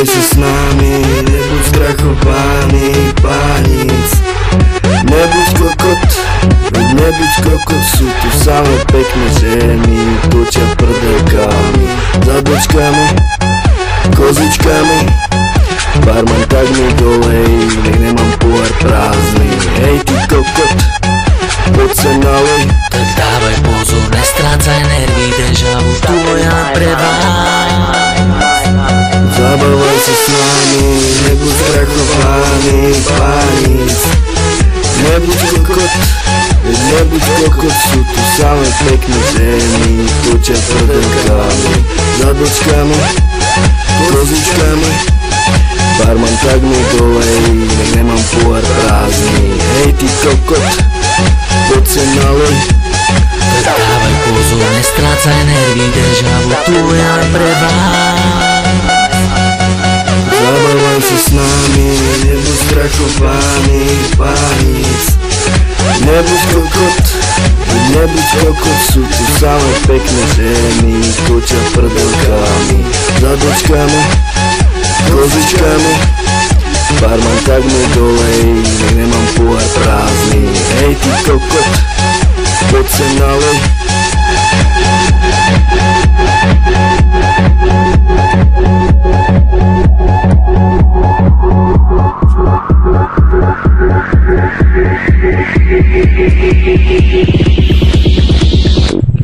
Zabávaj sa s nami, nebuď strachovaný, pánic. Nebuď kokot, nebuď kokot, sú tu samé pekné ženy, točia prdelkami, zadočkami, kozičkami. Barman, tak mi dolej, nech nemám pohár prázdny. Hej ty kokot, poď sa nalej. Tak dávaj pozor, nestrácaj nervy, deja vu tu ja pre vás. Zabávaj sa s nami, nebuď strachovaný, pánic. Nebuď kokot, sú tu samé pekné ženy, točia prdelkami, zadočkami, kozičkami. Barman, tak mi dolej, nech nemám pohár prázdny. Hej ty kokot, poď sa nalej. Tak dávaj pozor, nestrácaj nervy, deja vu tu ja pre vás. Zabávaj sa s nami, nebuď strachovaný, pánic. Nebuď kokot, sú tu samé pekné ženy, točia prdelkami, zadočkami, kozičkami. Barman, tak mi dolej, nech nemám pohár prázdny. Hej ty kokot, poď sa nalej.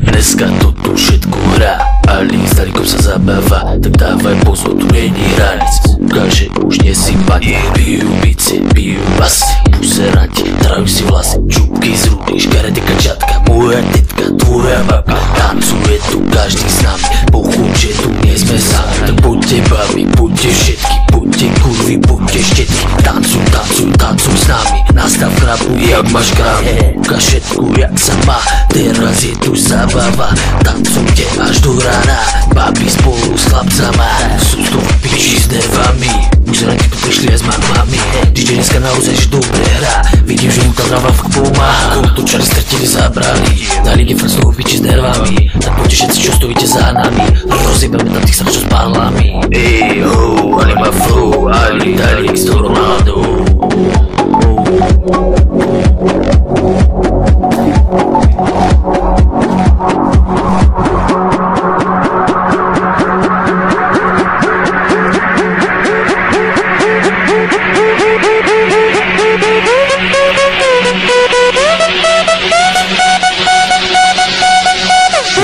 Dneska to tu všetko hrá, Ali s Darikom sa zabáva. Tak dávaj pozor, tu není hranic, ukáže, už nie si pani. Pijú bicie, pijú basy, puseranti, trajú si vlasy, čupky z ruky, škarety kačatka, moja tetka, tvoja babka. Tancuje tu každý s nami, pochúd, že tu nie sme sami. Tak poďte babi, poďte všetky, poďte kurvy, poďte štetky. Tancuj, tancuj, tancuj s nami, nastav chrapu, jak máš krávu. Ukáž všetku, jak sa má, teraz je tu zabava. Tancujte až do rána, babi spolu s chlapcama, sú tu v piči s nervami. Muzeranky tu prišli aj s mamami, DJ dneska naozaj že dobre hrá. Vidím, že mu tá trava fakt pomáha, kultúčari stretili zabrali, dali ge fakt z toho v piči s nervami. Tak poďte všetci, čo stojíte za nami, rozjebeme tam tých sračov s pánlami. Ej ho, Ali má flow, Ali Darik s Tornádou.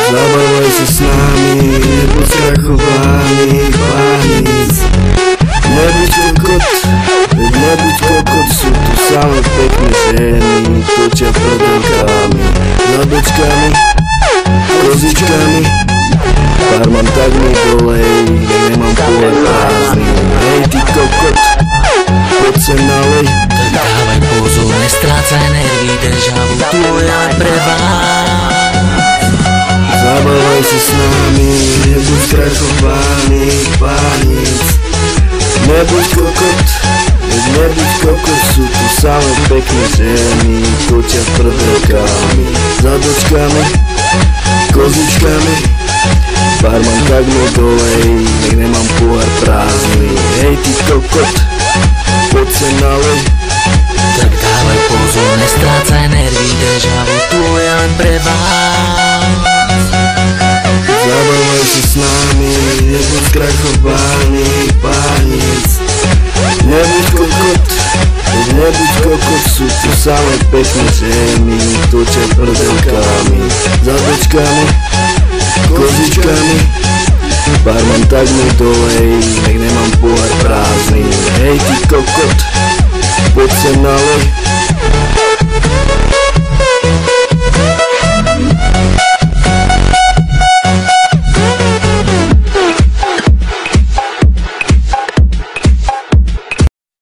Zabávaj sa s nami, nebuď strachovaný, pánic. Nebuď kokot, sú tu samé pekné ženy, točia prdelkami, zadočkami, kozičkami. Barman, tak mi dolej, nech nemám pohár prázdny. Hej ty kokot, poď sa nalej. Tak dávaj pozor, nestrácaj nervy, deja vu tu ja pre vás. Zabávaj sa s nami, nebuď strachovaný, pánic. Nebuď kokot, sú tu samé pekné ženy, točia prdelkami, zadočkami, kozičkami. Barman, tak mi dolej, nech nemám pohár prázdny. Hej ty kokot, poď sa nalej. Tak dávaj pozor, nestrácaj nervy, deja vu tu ja pre vás. Zabávaj sa s nami, nebuď strachovaný, pánic. Nebuď kokot, sú tu samé pekné ženy, točia prdelkami, zadočkami, kozičkami. Barman, tak mi dolej, nech nemám pohár prázdny. Hej ty kokot, poď sa nalej.